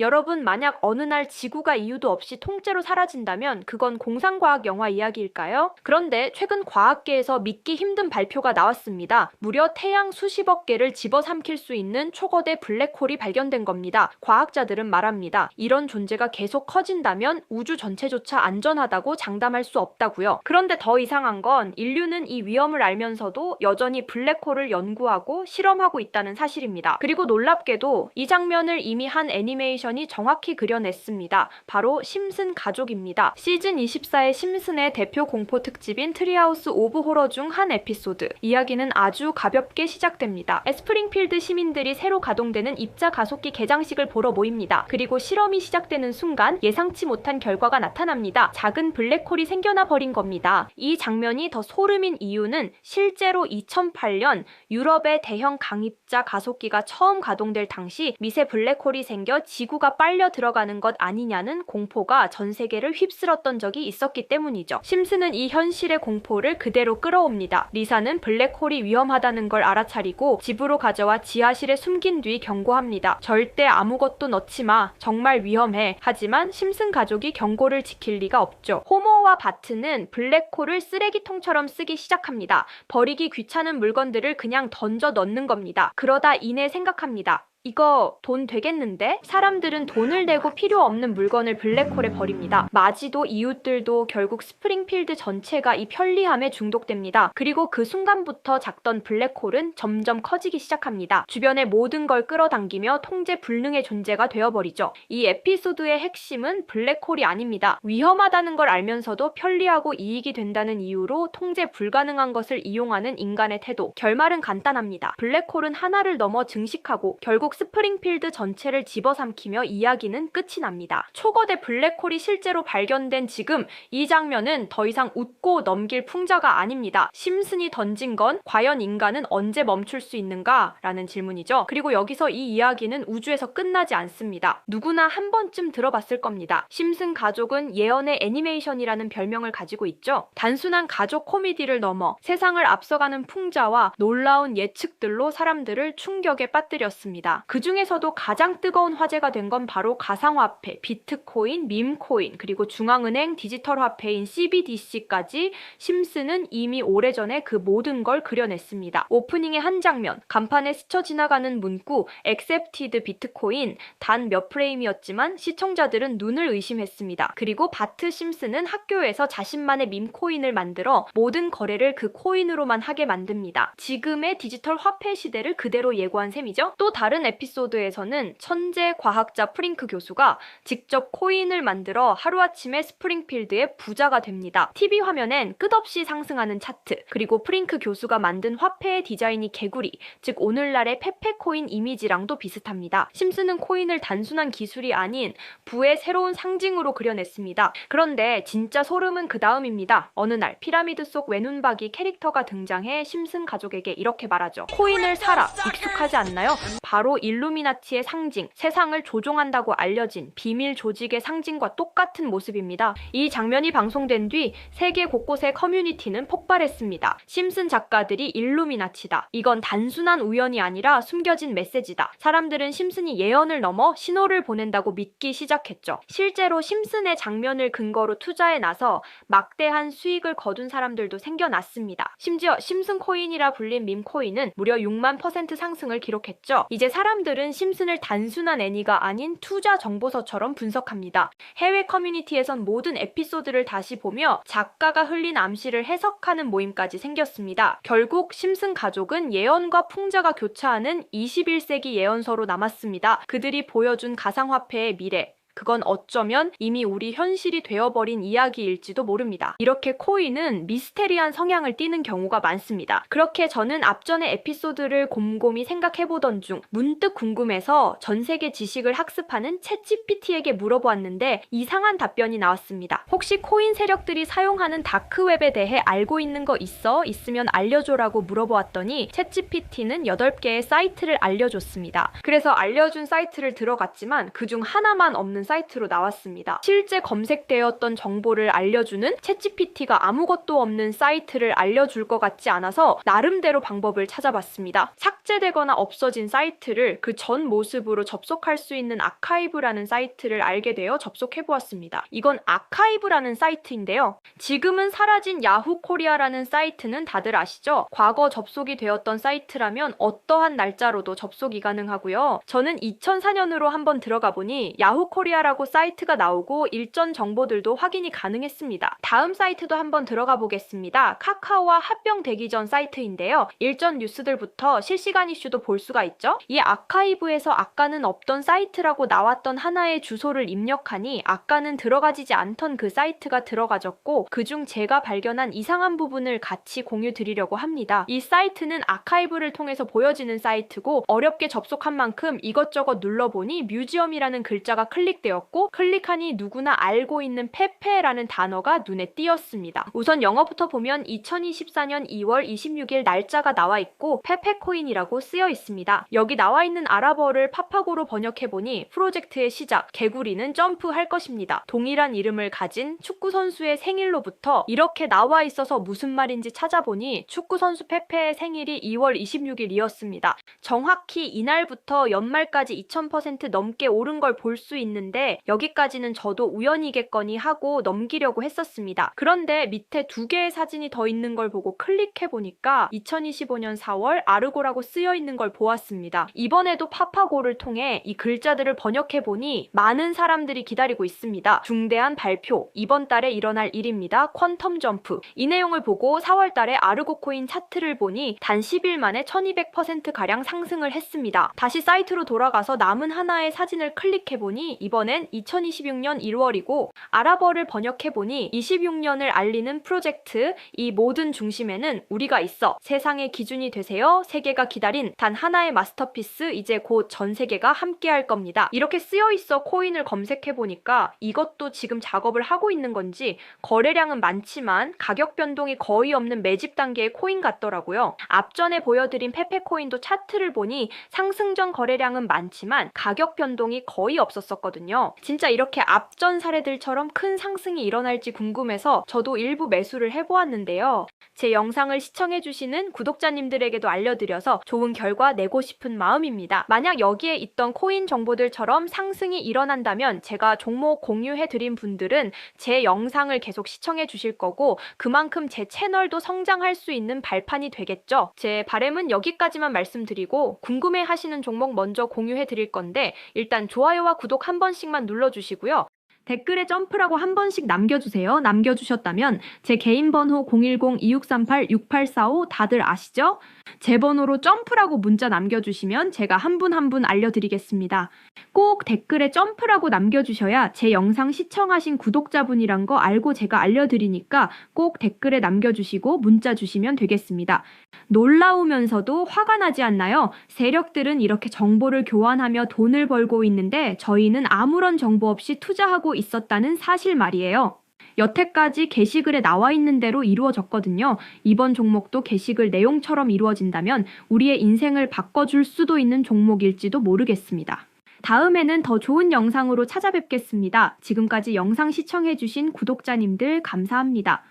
여러분, 만약 어느 날 지구가 이유도 없이 통째로 사라진다면 그건 공상과학 영화 이야기일까요? 그런데 최근 과학계에서 믿기 힘든 발표가 나왔습니다. 무려 태양 수십억 개를 집어삼킬 수 있는 초거대 블랙홀이 발견된 겁니다. 과학자들은 말합니다. 이런 존재가 계속 커진다면 우주 전체조차 안전하다고 장담할 수 없다고요. 그런데 더 이상한 건 인류는 이 위험을 알면서도 여전히 블랙홀을 연구하고 실험하고 있다는 사실입니다. 그리고 놀랍게도 이 장면을 이미 한 애니메이션이 정확히 그려냈습니다. 바로 심슨 가족입니다. 시즌 24의 심슨의 대표 공포 특집인 트리하우스 오브 호러 중 한 에피소드. 이야기는 아주 가볍게 시작됩니다. 스프링필드 시민들이 새로 가동되는 입자 가속기 개장식을 보러 모입니다. 그리고 실험이 시작되는 순간 예상치 못한 결과가 나타납니다. 작은 블랙홀이 생겨나 버린 겁니다. 이 장면이 더 소름인 이유는 실제로 2008년 유럽의 대형 강입자 가속기가 처음 가동될 당시 미세 블랙홀이 생겨 지구가 빨려 들어가는 것 아니냐는 공포가 전 세계를 휩쓸었던 적이 있었기 때문이죠. 심슨은 이 현실의 공포를 그대로 끌어옵니다. 리사는 블랙홀이 위험하다는 걸 알아차리고 집으로 가져와 지하실에 숨긴 뒤 경고합니다. 절대 아무것도 넣지 마. 정말 위험해. 하지만 심슨 가족이 경고를 지킬 리가 없죠. 호머와 바트는 블랙홀을 쓰레기통처럼 쓰기 시작합니다. 버리기 귀찮은 물건들을 그냥 던져 넣는 겁니다. 그러다 이내 생각합니다. 이거 돈 되겠는데? 사람들은 돈을 내고 필요 없는 물건을 블랙홀에 버립니다. 마지도 이웃들도 결국 스프링필드 전체가 이 편리함에 중독됩니다. 그리고 그 순간부터 작던 블랙홀은 점점 커지기 시작합니다. 주변의 모든 걸 끌어당기며 통제 불능의 존재가 되어버리죠. 이 에피소드의 핵심은 블랙홀이 아닙니다. 위험하다는 걸 알면서도 편리하고 이익이 된다는 이유로 통제 불가능한 것을 이용하는 인간의 태도. 결말은 간단합니다. 블랙홀은 하나를 넘어 증식하고 결국 스프링필드 전체를 집어삼키며 이야기는 끝이 납니다. 초거대 블랙홀이 실제로 발견된 지금 이 장면은 더 이상 웃고 넘길 풍자가 아닙니다. 심슨이 던진 건 과연 인간은 언제 멈출 수 있는가? 라는 질문이죠. 그리고 여기서 이 이야기는 우주에서 끝나지 않습니다. 누구나 한 번쯤 들어봤을 겁니다. 심슨 가족은 예언의 애니메이션이라는 별명을 가지고 있죠. 단순한 가족 코미디를 넘어 세상을 앞서가는 풍자와 놀라운 예측들로 사람들을 충격에 빠뜨렸습니다. 그 중에서도 가장 뜨거운 화제가 된 건 바로 가상화폐, 비트코인, 밈코인, 그리고 중앙은행 디지털 화폐인 CBDC까지 심슨은 이미 오래전에 그 모든 걸 그려냈습니다. 오프닝의 한 장면, 간판에 스쳐 지나가는 문구 Accepted 비트코인, 단 몇 프레임이었지만 시청자들은 눈을 의심했습니다. 그리고 바트 심슨은 학교에서 자신만의 밈코인을 만들어 모든 거래를 그 코인으로만 하게 만듭니다. 지금의 디지털 화폐 시대를 그대로 예고한 셈이죠. 또 다른 에피소드에서는 천재 과학자 프링크 교수가 직접 코인을 만들어 하루아침에 스프링필드의 부자가 됩니다. TV 화면엔 끝없이 상승하는 차트, 그리고 프링크 교수가 만든 화폐의 디자인이 개구리, 즉 오늘날의 페페코인 이미지랑도 비슷합니다. 심슨은 코인을 단순한 기술이 아닌 부의 새로운 상징으로 그려냈습니다. 그런데 진짜 소름은 그 다음입니다. 어느 날 피라미드 속 외눈박이 캐릭터가 등장해 심슨 가족에게 이렇게 말하죠. 코인을 사라. 익숙하지 않나요? 바로 일루미나티의 상징, 세상을 조종한다고 알려진 비밀 조직의 상징과 똑같은 모습입니다. 이 장면이 방송된 뒤 세계 곳곳의 커뮤니티는 폭발했습니다. 심슨 작가들이 일루미나티다. 이건 단순한 우연이 아니라 숨겨진 메시지다. 사람들은 심슨이 예언을 넘어 신호를 보낸다고 믿기 시작했죠. 실제로 심슨의 장면을 근거로 투자에 나서 막대한 수익을 거둔 사람들도 생겨났습니다. 심지어 심슨 코인이라 불린 밈코인은 무려 6만% 상승을 기록했죠. 이제 사람들은 심슨을 단순한 애니가 아닌 투자 정보서처럼 분석합니다. 해외 커뮤니티에선 모든 에피소드를 다시 보며 작가가 흘린 암시를 해석하는 모임까지 생겼습니다. 결국 심슨 가족은 예언과 풍자가 교차하는 21세기 예언서로 남았습니다. 그들이 보여준 가상화폐의 미래, 그건 어쩌면 이미 우리 현실이 되어버린 이야기일지도 모릅니다. 이렇게 코인은 미스테리한 성향을 띠는 경우가 많습니다. 그렇게 저는 앞전의 에피소드를 곰곰이 생각해보던 중 문득 궁금해서 전 세계 지식을 학습하는 챗GPT에게 물어보았는데 이상한 답변이 나왔습니다. 혹시 코인 세력들이 사용하는 다크웹에 대해 알고 있는 거 있어? 있으면 알려줘라고 물어보았더니 챗GPT는 8개의 사이트를 알려줬습니다. 그래서 알려준 사이트를 들어갔지만 그중 하나만 없는 사이트로 나왔습니다. 실제 검색되었던 정보를 알려주는 챗GPT가 아무것도 없는 사이트를 알려줄 것 같지 않아서 나름대로 방법을 찾아봤습니다. 삭제되거나 없어진 사이트를 그 전 모습으로 접속할 수 있는 아카이브라는 사이트를 알게 되어 접속해보았습니다. 이건 아카이브라는 사이트인데요. 지금은 사라진 야후 코리아라는 사이트는 다들 아시죠? 과거 접속이 되었던 사이트라면 어떠한 날짜로도 접속이 가능하고요. 저는 2004년으로 한번 들어가 보니 야후 코리아라고 사이트가 나오고 일전 정보들도 확인이 가능했습니다. 다음 사이트도 한번 들어가 보겠습니다. 카카오와 합병되기 전 사이트인데요. 일전 뉴스들부터 실시간 이슈도 볼 수가 있죠. 이 아카이브에서 아까는 없던 사이트라고 나왔던 하나의 주소를 입력하니 아까는 들어가지지 않던 그 사이트가 들어가졌고 그중 제가 발견한 이상한 부분을 같이 공유 드리려고 합니다. 이 사이트는 아카이브를 통해서 보여지는 사이트고 어렵게 접속한 만큼 이것저것 눌러보니 뮤지엄이라는 글자가 클릭되었고 클릭하니 누구나 알고 있는 페페라는 단어가 눈에 띄었습니다. 우선 영어부터 보면 2024년 2월 26일 날짜가 나와 있고 페페코인이라고 쓰여 있습니다. 여기 나와 있는 아랍어를 파파고로 번역해보니 프로젝트의 시작, 개구리는 점프할 것입니다. 동일한 이름을 가진 축구선수의 생일로부터 이렇게 나와 있어서 무슨 말인지 찾아보니 축구선수 페페의 생일이 2월 26일이었습니다. 정확히 이날부터 연말까지 2000% 넘게 오른 걸 볼 수 있는데 여기까지는 저도 우연이겠거니 하고 넘기려고 했었습니다. 그런데 밑에 두 개의 사진이 더 있는 걸 보고 클릭해보니까 2025년 4월 아르고라고 쓰여 있는 걸 보았습니다. 이번에도 파파고를 통해 이 글자들을 번역해보니 많은 사람들이 기다리고 있습니다. 중대한 발표, 이번 달에 일어날 일입니다. 퀀텀 점프. 이 내용을 보고 4월 달에 아르고 코인 차트를 보니 단 10일 만에 1200%가량 상승을 했습니다. 다시 사이트로 돌아가서 남은 하나의 사진을 클릭해보니 이번엔 2026년 1월이고 아랍어를 번역해보니 26년을 알리는 프로젝트, 이 모든 중심에는 우리가 있어. 세상의 기준이 되세요. 세계가 기다린 단 하나의 마스터피스, 이제 곧 전 세계가 함께할 겁니다. 이렇게 쓰여있어 코인을 검색해보니까 이것도 지금 작업을 하고 있는 건지 거래량은 많지만 가격 변동이 거의 없는 매집 단계의 코인 같더라고요. 앞전에 보여드린 페페코인도 차트를 보니 상승 전 거래량은 많지만 가격 변동이 거의 없었었거든요. 진짜 이렇게 앞전 사례들처럼 큰 상승이 일어날지 궁금해서 저도 일부 매수를 해보았는데요. 제 영상을 시청해주시는 구독자님들에게도 알려드려서 좋은 결과 내고 싶은 마음입니다. 만약 여기에 있던 코인 정보들처럼 상승이 일어난다면 제가 종목 공유해드린 분들은 제 영상을 계속 시청해주실 거고 그만큼 제 채널도 성장할 수 있는 발판이 되겠죠. 제 바람은 여기까지만 말씀드리고 궁금해하시는 종목 먼저 공유해드릴 건데 일단 좋아요와 구독 한 번씩만 눌러주시고요. 댓글에 점프라고 한 번씩 남겨주세요. 남겨주셨다면 제 개인 번호 010-2638-6845 다들 아시죠? 제 번호로 점프라고 문자 남겨주시면 제가 한 분 한 분 알려드리겠습니다. 꼭 댓글에 점프라고 남겨주셔야 제 영상 시청하신 구독자분이란 거 알고 제가 알려드리니까 꼭 댓글에 남겨주시고 문자 주시면 되겠습니다. 놀라우면서도 화가 나지 않나요? 세력들은 이렇게 정보를 교환하며 돈을 벌고 있는데 저희는 아무런 정보 없이 투자하고 있었다는 사실 말이에요. 여태까지 게시글에 나와 있는 대로 이루어졌거든요. 이번 종목도 게시글 내용처럼 이루어진다면 우리의 인생을 바꿔줄 수도 있는 종목일지도 모르겠습니다. 다음에는 더 좋은 영상으로 찾아뵙겠습니다. 지금까지 영상 시청해주신 구독자님들 감사합니다.